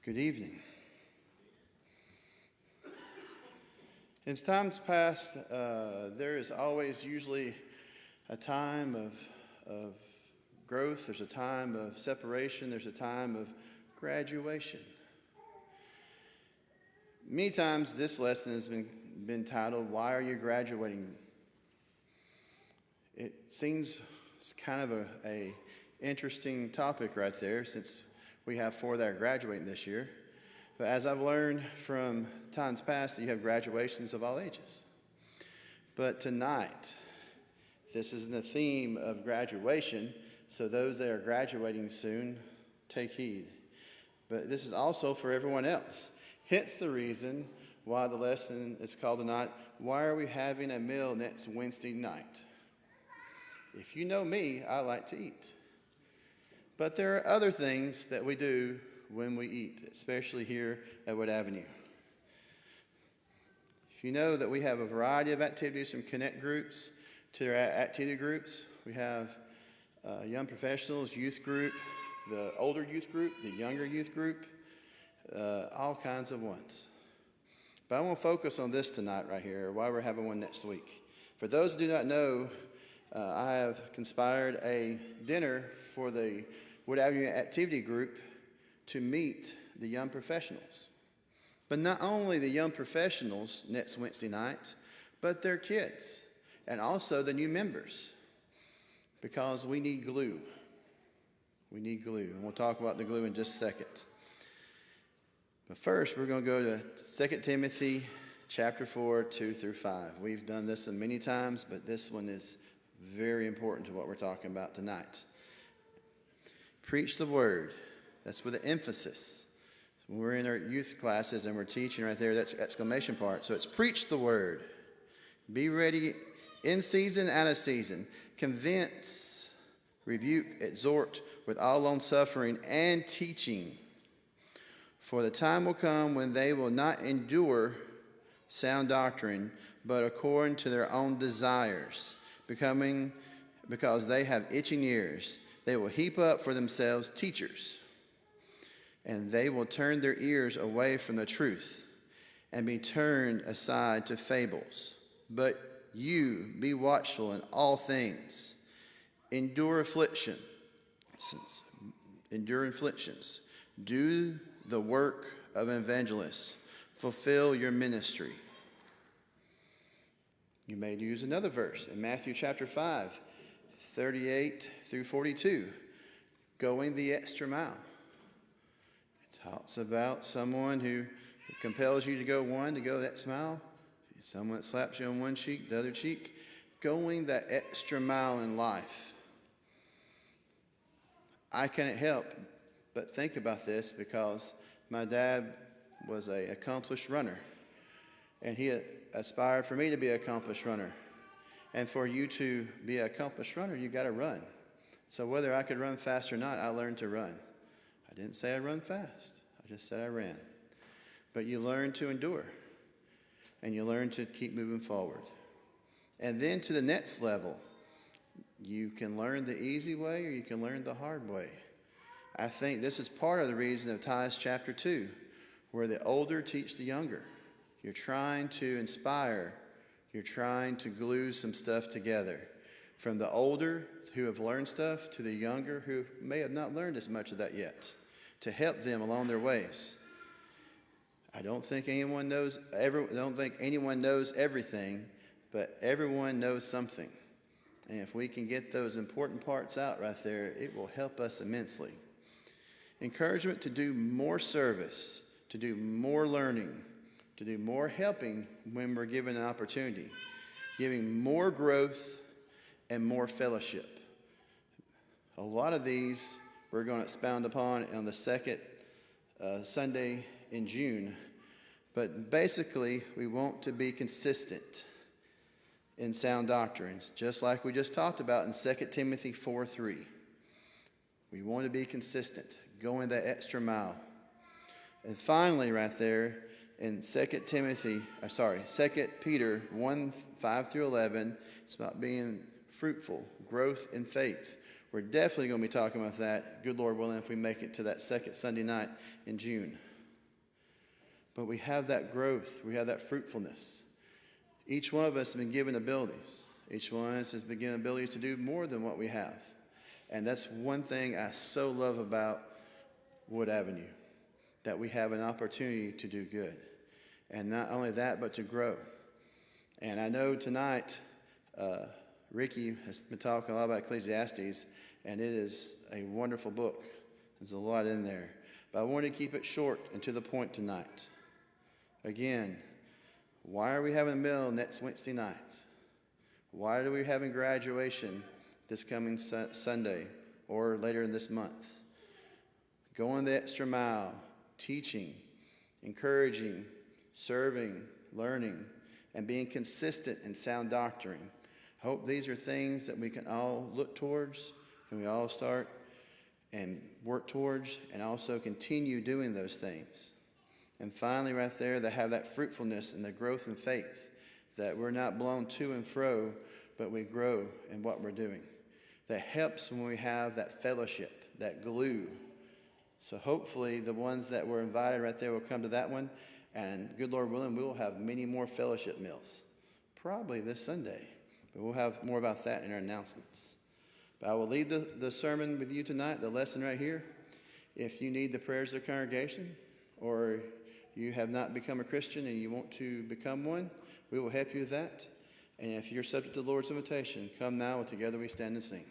Good evening. In times past, there is always usually a time of growth. There's a time of separation. There's a time of graduation. Many times this lesson has been titled, "Why Are You Graduating?" It seems kind of a interesting topic right there, since we have 4 that are graduating this year. But as I've learned from times past, you have graduations of all ages. But tonight, this is the theme of graduation, so those that are graduating soon, take heed. But this is also for everyone else. Hence the reason why the lesson is called tonight, "Why Are We Having a Meal Next Wednesday Night?" If you know me, I like to eat. But there are other things that we do when we eat, especially here at Wood Avenue. If you know that we have a variety of activities from connect groups to their activity groups. We have young professionals, youth group, the older youth group, the younger youth group, all kinds of ones. But I want to focus on this tonight right here, why we're having one next week. For those who do not know, I have conspired a dinner for the Wood Avenue Activity Group to meet the young professionals. But not only the young professionals next Wednesday night, but their kids and also the new members, because we need glue. We need glue, and we'll talk about the glue in just a second. But first, we're going to go to 2 Timothy chapter 4, 2 through 5. We've done this many times, but this one is very important to what we're talking about tonight. Preach the word. That's with an emphasis. When we're in our youth classes and we're teaching right there, that's exclamation part. So it's preach the word. Be ready in season, out of season. Convince, rebuke, exhort with all long suffering and teaching. For the time will come when they will not endure sound doctrine, but according to their own desires, because they have itching ears, they will heap up for themselves teachers, and they will turn their ears away from the truth and be turned aside to fables. But you be watchful in all things. Endure afflictions. Do the work of an evangelist. Fulfill your ministry. You may use another verse in Matthew chapter 5, 38 through 42. Going the extra mile. It talks about someone who compels you to go the extra mile. Someone that slaps you on one cheek, the other cheek. Going that extra mile in life. I can't help but think about this because my dad was an accomplished runner. And he aspired for me to be an accomplished runner. And for you to be an accomplished runner, you got to run. So whether I could run fast or not, I learned to run. I didn't say I run fast. I just said I ran. But you learn to endure. And you learn to keep moving forward. And then to the next level, you can learn the easy way or you can learn the hard way. I think this is part of the reason of Titus chapter 2, where the older teach the younger. You're trying to inspire. You're trying to glue some stuff together. From the older who have learned stuff to the younger who may have not learned as much of that yet, to help them along their ways. I don't think anyone knows everything, but everyone knows something. And if we can get those important parts out right there, it will help us immensely. Encouragement to do more service, to do more learning, to do more helping when we're given an opportunity, giving more growth and more fellowship. A lot of these we're going to expound upon on the second Sunday in June, but basically we want to be consistent in sound doctrines, just like we just talked about in 2 Timothy 4:3. We want to be consistent, going that extra mile. And finally right there, in 2 Peter 1, 5 through 11, it's about being fruitful, growth in faith. We're definitely going to be talking about that, good Lord willing, if we make it to that second Sunday night in June. but we have that growth. We have that fruitfulness. Each one of us has been given abilities. Each one of us has been given abilities to do more than what we have. And that's one thing I so love about Wood Avenue, that we have an opportunity to do good. And not only that, but to grow. And I know tonight, Ricky has been talking a lot about Ecclesiastes, and it is a wonderful book. There's a lot in there. But I want to keep it short and to the point tonight. Again, why are we having a meal next Wednesday night? Why are we having graduation this coming Sunday or later in this month? Going the extra mile, teaching, encouraging, serving, learning, and being consistent in sound doctrine. I hope these are things that we can all look towards, and we all start and work towards, and also continue doing those things. And finally, right there, they have that fruitfulness and the growth in faith, that we're not blown to and fro, but we grow in what we're doing. That helps when we have that fellowship, that glue. So hopefully the ones that were invited right there will come to that one, and good Lord willing, we will have many more fellowship meals, probably this Sunday. But we'll have more about that in our announcements. But I will leave the sermon with you tonight, the lesson right here. If you need the prayers of the congregation, or you have not become a Christian and you want to become one, we will help you with that. And if you're subject to the Lord's invitation, come now and together we stand and sing.